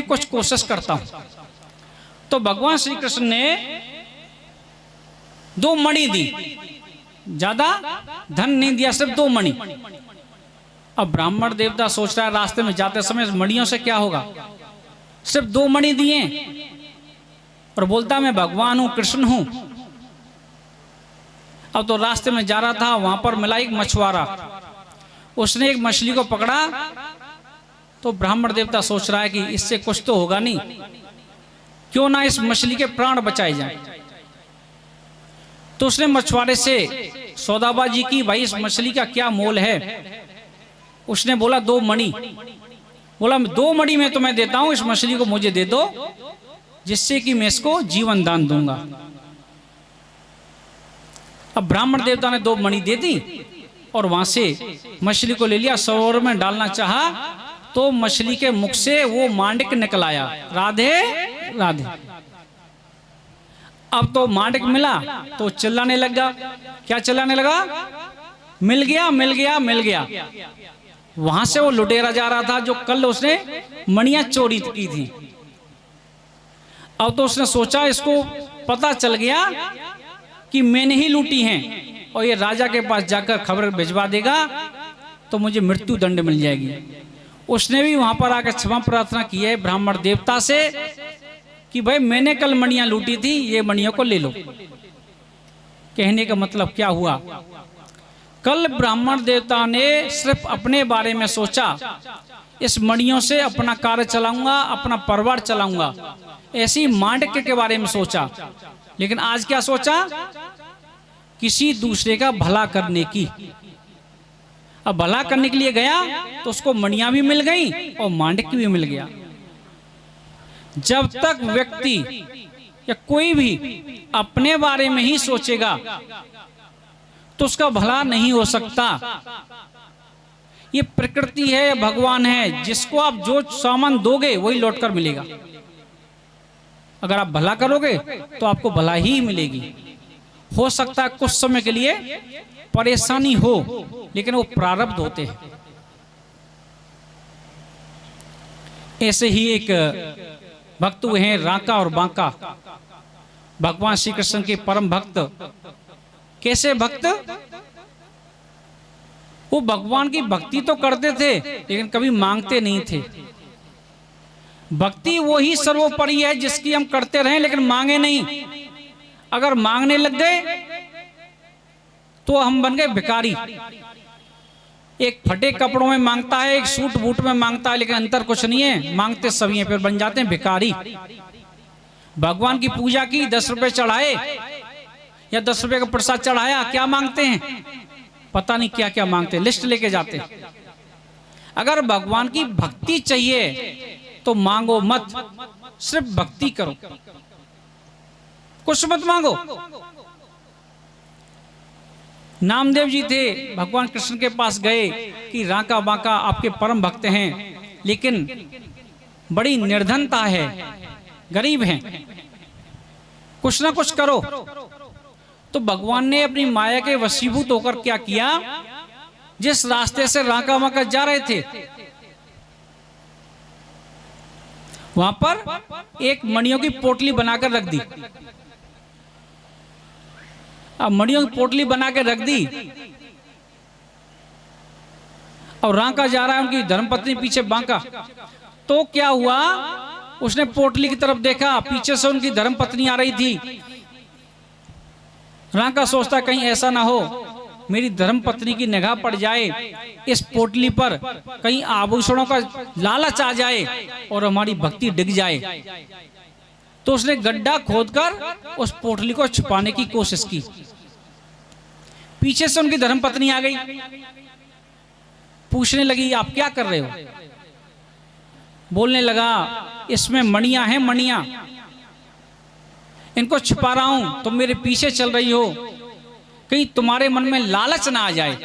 कुछ कोशिश करता हूं। तो भगवान श्री कृष्ण ने 2 मणि दी, ज्यादा धन नहीं दिया, सिर्फ 2 मणि। अब ब्राह्मण देवता सोच रहा है रास्ते में जाते समय मणियों से क्या होगा, सिर्फ 2 मणि दिए और बोलता मैं भगवान हूं, कृष्ण हूं। अब तो रास्ते में जा रहा था, वहां पर मिला एक मछुआरा, उसने एक मछली को पकड़ा। तो ब्राह्मण देवता सोच रहा है कि इससे कुछ तो होगा नहीं, क्यों ना इस मछली के प्राण बचाए जाएं। तो उसने मछुआरे से सौदाबाजी की, भाई इस मछली का क्या मोल है। उसने बोला 2 मणि। बोला 2 मणि में तुम्हें देता हूं, इस मछली को मुझे दे दो, जिससे कि मैं इसको जीवन दान दूंगा। अब ब्राह्मण देवता ने 2 मणि दे दी और वहां से मछली को ले लिया, सरोवर में डालना चाहा तो मछली के मुख से वो मांडक निकल आया, राधे राधे। अब तो मांडक मिला तो चिल्लाने लगा। क्या चिल्लाने लगा, मिल गया मिल गया मिल गया। वहां से वो लुटेरा जा रहा था जो कल उसने मणियां चोरी की थी। अब तो उसने सोचा इसको पता चल गया कि मैंने ही लूटी हैं और ये राजा के पास जाकर खबर भिजवा देगा तो मुझे मृत्यु दंड मिल जाएगी। उसने भी वहां पर आकर क्षमा प्रार्थना की है ब्राह्मण देवता से कि भाई मैंने कल मणियां लूटी थी, ये मणियों को ले लो। कहने का मतलब क्या हुआ, कल ब्राह्मण देवता ने सिर्फ अपने बारे में सोचा, इस मणियों से अपना कार्य चलाऊंगा, अपना परिवार चलाऊंगा, ऐसी मांडक्य के बारे में सोचा। लेकिन आज क्या सोचा, किसी दूसरे का भला करने की। अब भला करने के लिए गया तो उसको मणियां भी मिल गई और मांडक्य भी मिल गया। जब तक व्यक्ति या कोई भी अपने बारे में ही सोचेगा तो उसका भला नहीं हो सकता। ये प्रकृति है, भगवान है, जिसको आप जो सामान दोगे वही लौटकर मिलेगा। अगर आप भला करोगे तो आपको भला ही मिलेगी। हो सकता है कुछ समय के लिए परेशानी हो, लेकिन वो प्रारब्ध होते हैं। ऐसे ही एक भक्त हुए हैं राका और बांका, भगवान श्री कृष्ण के परम भक्त। कैसे भक्त, वो भगवान की भक्ति तो करते थे लेकिन कभी मांगते नहीं थे। भक्ति वो ही सर्वोपरि है जिसकी हम करते रहें लेकिन मांगे नहीं। अगर मांगने लग गए तो हम बन गए भिखारी। एक फटे कपड़ों में मांगता है, एक सूट बूट में मांगता है, लेकिन अंतर कुछ नहीं है, मांगते सभी हैं, फिर बन जाते हैं भिखारी। भगवान की पूजा की, 10 रुपए चढ़ाए या 10 रुपए का प्रसाद चढ़ाया, क्या मांगते हैं, पता नहीं क्या क्या मांगते, लिस्ट लेके जाते हैं। अगर भगवान की भक्ति चाहिए तो मांगो मत, सिर्फ भक्ति करो, कुछ मत मांगो। नामदेव जी थे, भगवान कृष्ण के पास गए कि राका बांका आपके परम भक्त हैं लेकिन बड़ी निर्धनता है, गरीब हैं, कुछ ना कुछ करो। तो भगवान ने अपनी माया के वशीभूत होकर क्या किया, जिस रास्ते से राका बांका जा रहे थे वहां पर एक मणियों की पोटली बनाकर रख दी। अब मणियों की पोटली बना के रख दी और राका जा रहा है, उनकी धर्मपत्नी पीछे बांका। तो क्या हुआ, उसने पोटली की तरफ देखा, पीछे से उनकी धर्मपत्नी आ रही थी। राका सोचता कहीं ऐसा ना हो मेरी धर्मपत्नी की निगाह पड़ जाए इस पोटली पर, कहीं आभूषणों का लालच आ जाए और हमारी भक्ति डिग जाए। तो उसने गड्ढा खोदकर उस पोटली को छुपाने की कोशिश की। पीछे से उनकी धर्मपत्नी आ गई, पूछने लगी आप क्या कर रहे हो। बोलने लगा इसमें मणियां हैं, मणियां, इनको छुपा रहा हूं, तुम मेरे पीछे चल रही हो, कहीं तुम्हारे मन में लालच ना आ जाए,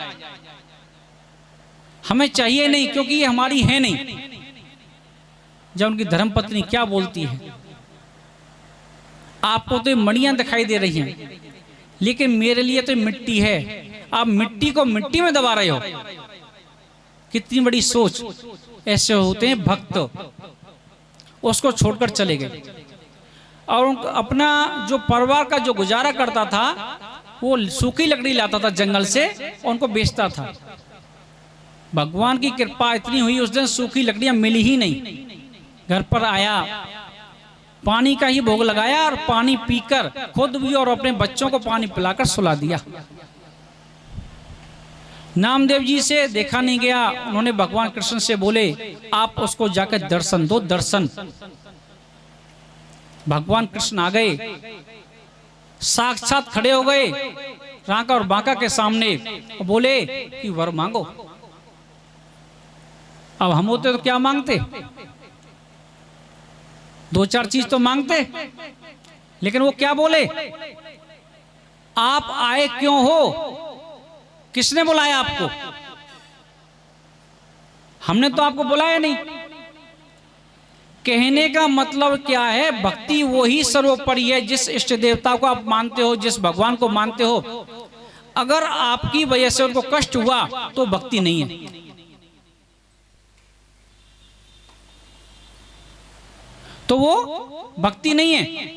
हमें चाहिए नहीं क्योंकि ये हमारी है नहीं। जब उनकी धर्मपत्नी क्या बोलती है, आपको तो मणियां दिखाई दे रही हैं लेकिन मेरे लिए तो मिट्टी है, आप मिट्टी को मिट्टी में दबा रहे हो। कितनी बड़ी सोच। ऐसे होते हैं भक्त, उसको छोड़कर चले गए और अपना जो परिवार का जो गुजारा करता था वो सूखी लकड़ी लाता था जंगल से और उनको बेचता था। भगवान की कृपा इतनी हुई उस दिन सूखी लकड़ियां मिली ही नहीं। घर पर आया, पानी का ही भोग लगाया और पानी पीकर खुद भी और अपने बच्चों को पानी पिलाकर सुला दिया। नामदेव जी से देखा नहीं गया। उन्होंने भगवान कृष्ण से बोले आप उसको जाकर दर्शन दो, दर्शन। भगवान कृष्ण आ गए, साक्षात खड़े हो गए रांका और बांका के सामने, बोले कि वर मांगो। अब हम होते तो क्या मांगते, दो चार चीज तो मांगते, लेकिन वो क्या बोले, आप आए क्यों हो, किसने बुलाया आपको, हमने तो आपको बुलाया नहीं। कहने का मतलब क्या है, भक्ति वही सर्वोपरि है जिस इष्ट देवता को आप मानते हो, जिस भगवान को मानते हो। अगर आपकी वजह से उनको कष्ट हुआ तो भक्ति नहीं है। तो वो भक्ति नहीं है।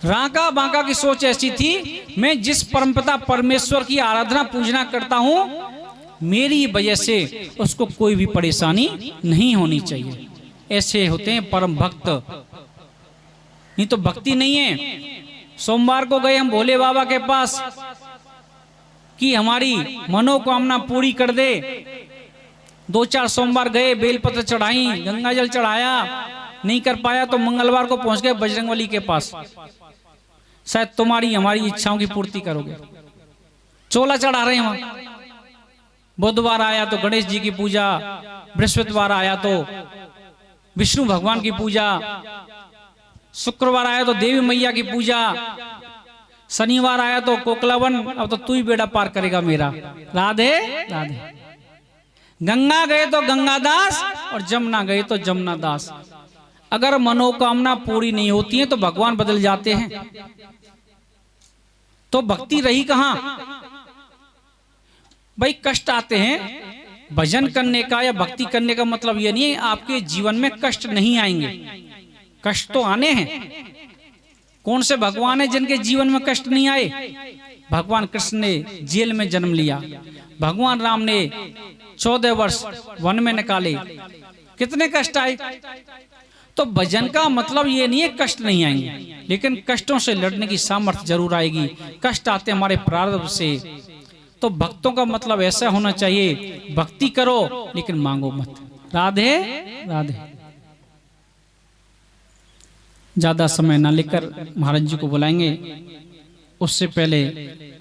रांका बांका की सोच ऐसी थी, मैं जिस परमपिता परमेश्वर की आराधना पूजना करता हूं, मेरी वजह से उसको कोई भी परेशानी नहीं होनी चाहिए। ऐसे होते हैं परम भक्त, नहीं तो भक्ति नहीं है। सोमवार को गए हम भोले बाबा के पास कि हमारी मनोकामना पूरी कर दे। दो चार सोमवार गए, बेलपत्र चढ़ाई, गंगा जल चढ़ाया, नहीं कर पाया तो मंगलवार को पहुंच गए बजरंगबली के पास, शायद तुम्हारी हमारी इच्छाओं की पूर्ति करोगे। चोला चढ़ा रहे हैं वहां। बुधवार आया तो गणेश जी की पूजा, बृहस्पतिवार आया तो विष्णु भगवान की पूजा, शुक्रवार आया तो देवी मैया की पूजा, शनिवार आया तो कोकलावन, अब तो तू ही बेड़ा पार करेगा मेरा, राधे राधे। गंगा गए तो गंगादास और जमुना गए तो जमुना दास। अगर मनोकामना पूरी नहीं होती है तो भगवान बदल जाते हैं, तो भक्ति रही कहां। भाई कष्ट आते हैं, भजन करने का या भक्ति करने का मतलब यह नहीं है आपके जीवन में कष्ट नहीं आएंगे। कष्ट तो आने हैं। कौन से भगवान है जिनके जीवन में कष्ट नहीं आए। भगवान कृष्ण ने जेल में जन्म लिया, भगवान राम ने 14 वर्ष वन में निकाले, कितने कष्ट आए। तो भजन का मतलब ये नहीं है कष्ट नहीं आएंगे, लेकिन कष्टों से लड़ने की सामर्थ्य जरूर आएगी। कष्ट आते हमारे प्रारब्ध से। तो भक्तों का मतलब ऐसा होना चाहिए, भक्ति करो लेकिन मांगो मत। राधे राधे। ज्यादा समय ना लेकर महाराज जी को बुलाएंगे। उससे पहले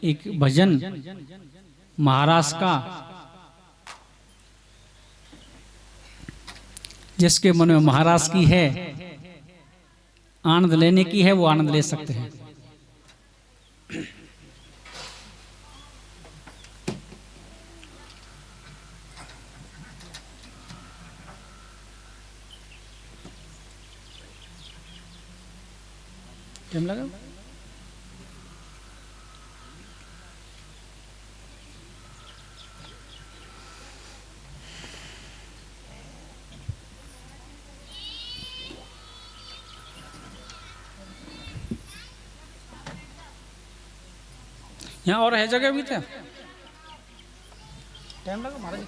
एक भजन महाराज का, जिसके मन में महाराज की है, आनंद लेने की है, वो आनंद ले सकते हैं। टाइम लगा? यहाँ और है जगह भी थे? टाइम लगा महाराज?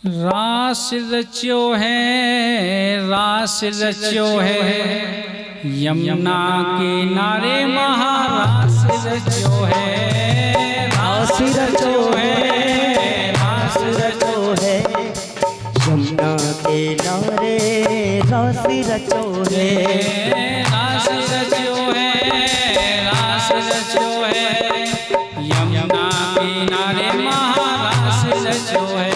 रास रच्यो है, रास रच्यो है, यमुना के नारे महारास रच्यो है, रास रच्यो है, रास रच्यो है, यमुना के नारे रास रच्यो है, रास रच्यो है, रास रच्यो है, यमुना के नारे महारास रच्यो है,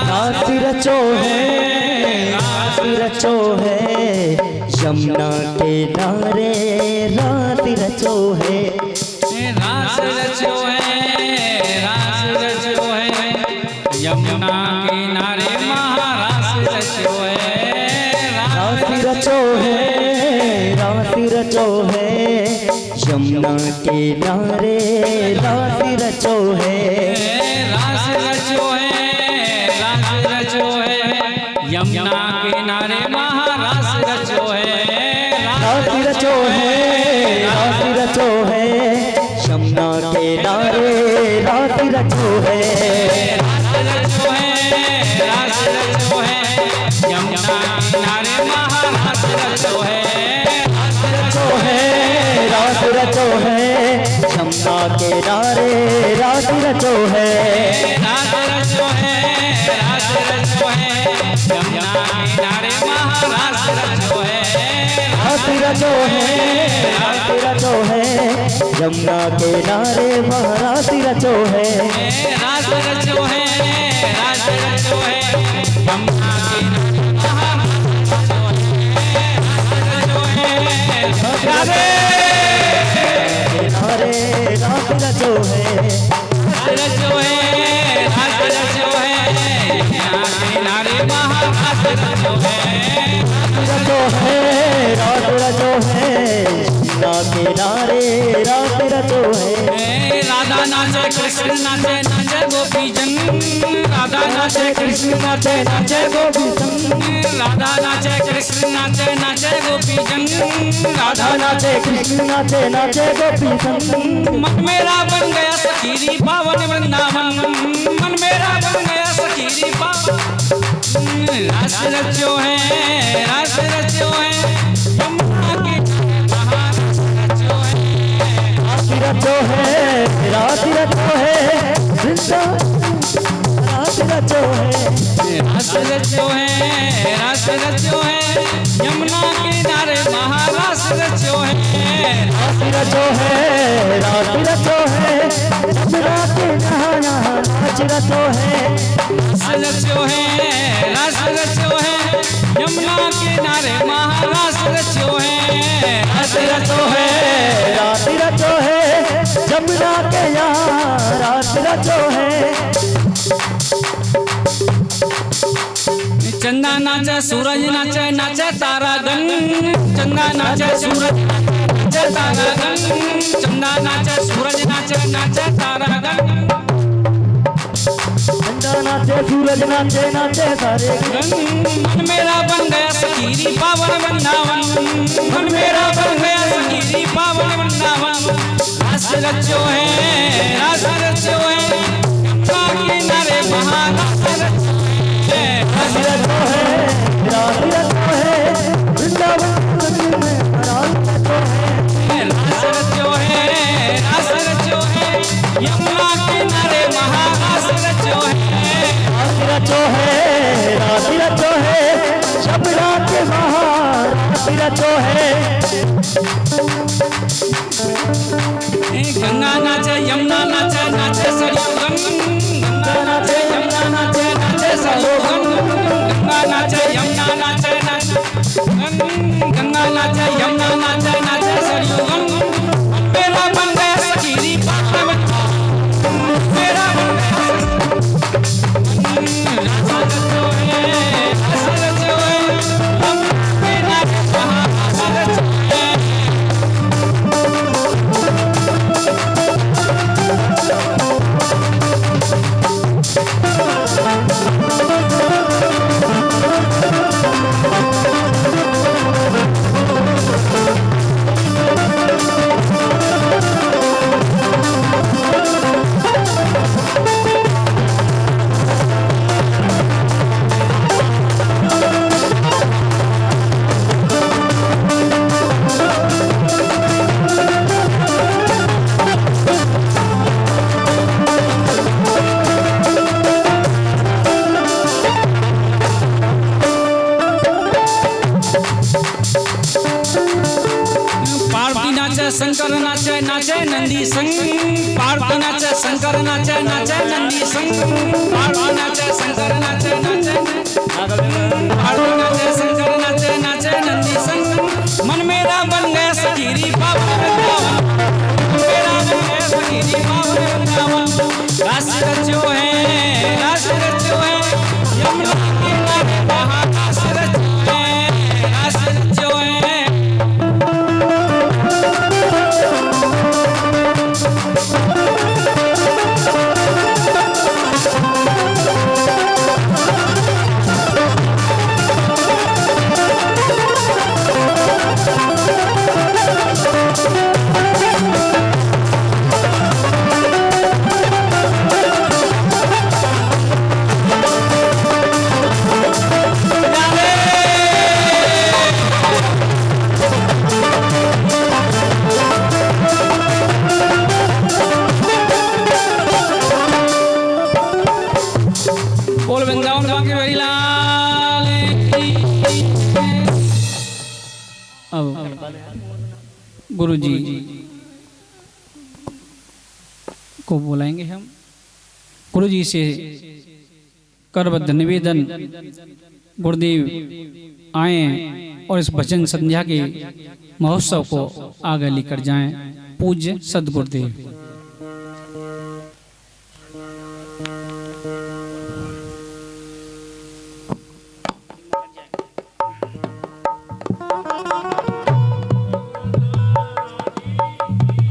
रास रचो है, रास रचो है, यमुना के नारे रास रचो है, रास रचो है, रास रचो है, यमुना किनारे महारास रचो है, रास रचो है, रास रचो है, यमुना किनारे रास रचो है, रास रचो है, रास रचो है, यमुना किनारे महारास रचो है, रास रचो है, रास रचो है, यमुना किनारे रास रचो है, रास रचो है, रास रचो है, यमुना किनारे महारास रचो है, रचो है, रास रचो है, यमुना किनारे रास रचो है, रास रचो है, रास रचो है, यमुना किनारे महारास रचो है, रास रचो है, रास रचो है, यमुना किनारे महारास रचो है, रास रचो है, रास रचो है, यमुना किनारे महारास रचो है, राधे किनारे रास रचो है, रचो है, रास रचो है, यमुना किनारे महारास रचो है, रचो है, रास रचो है, यमुना किनारे रास रचो है, राधा नाचे कृष्ण नाचे नाचे गोपी जन, राधा नाचे कृष्ण नाचे नाचे गोपी जन, राधा नाचे कृष्ण नाचे नाचे गोपी जन, राधा नाचे कृष्ण नाचे नाचे गोपी संग, मन मेरा बन गया सखीरी पावन वृंदावन, मन मेरा बन गया सखीरी पावन, रास रचो है, रास रचो है, यमुना के महारास रचो है, रास रचो है, रास रचो है, रास रचो है, रास रचो है, रास रचो है, यमुना किनारे महारास रचो है, रास रचो है, रास रचो है, यमुना के नहाना नाच रचो है, रास रचो है, रास रचो है, यमुना किनारे महारास रचो है, रास रचो है, रास रचो है, यमुना के यहाँ रास रचो है, चंदा नाचे सूरज नाचे नाचे तारागण, चंदा नाचे सूरज नाचे तारागण, चंदा नाचे सूरज नाचे नाचे तारागण, चंदा नाचे सूरज नाचे नाचे सारे मन मेरा बन गया सखीरी पावन वृंदावन, मन मेरा बन गया सखीरी पावन वृंदावन, रास रचो है, रास रचो है, यमुना किनारे महारास रचो है, रास रचो है, रास रचो है, वृंदावन में रास रचो है, रास रचो है, रास रचो है, यमुना किनारे महारास रचो है, रास रचो है, रास रचो है, यमुना के महारास रचो है, गंगा नाचे यमुना नाचे नाचे सरयू गंगा नाचे यमुना नाचे नाचे सरयू गंगा नाचे यमुना नाचे नाचे गंगा नाचे यमुना नाचे नाचे सरयू मेरा बन गया सखीरी पावन, मेरा बन गया रास रचो है, रास रचो है, यमुना किनारे महारास रचो है, शंकर नाचे नाचे नंदी संग, पार्वती नाचे शंकर नाचे नाचे नंदी संग, पार्वती नाचे शंकर नाचे नाचे पार्वती नाचे शंकर नाचे नाचे नंदी संग, मन मेरा बन गया सखीरी पावन गुरु जी को बुलाएंगे हम। गुरु जी से करबद्ध निवेदन, गुरुदेव आए और इस भजन संध्या के महोत्सव को आगे लेकर जाएं। पूज्य सद्गुरुदेव।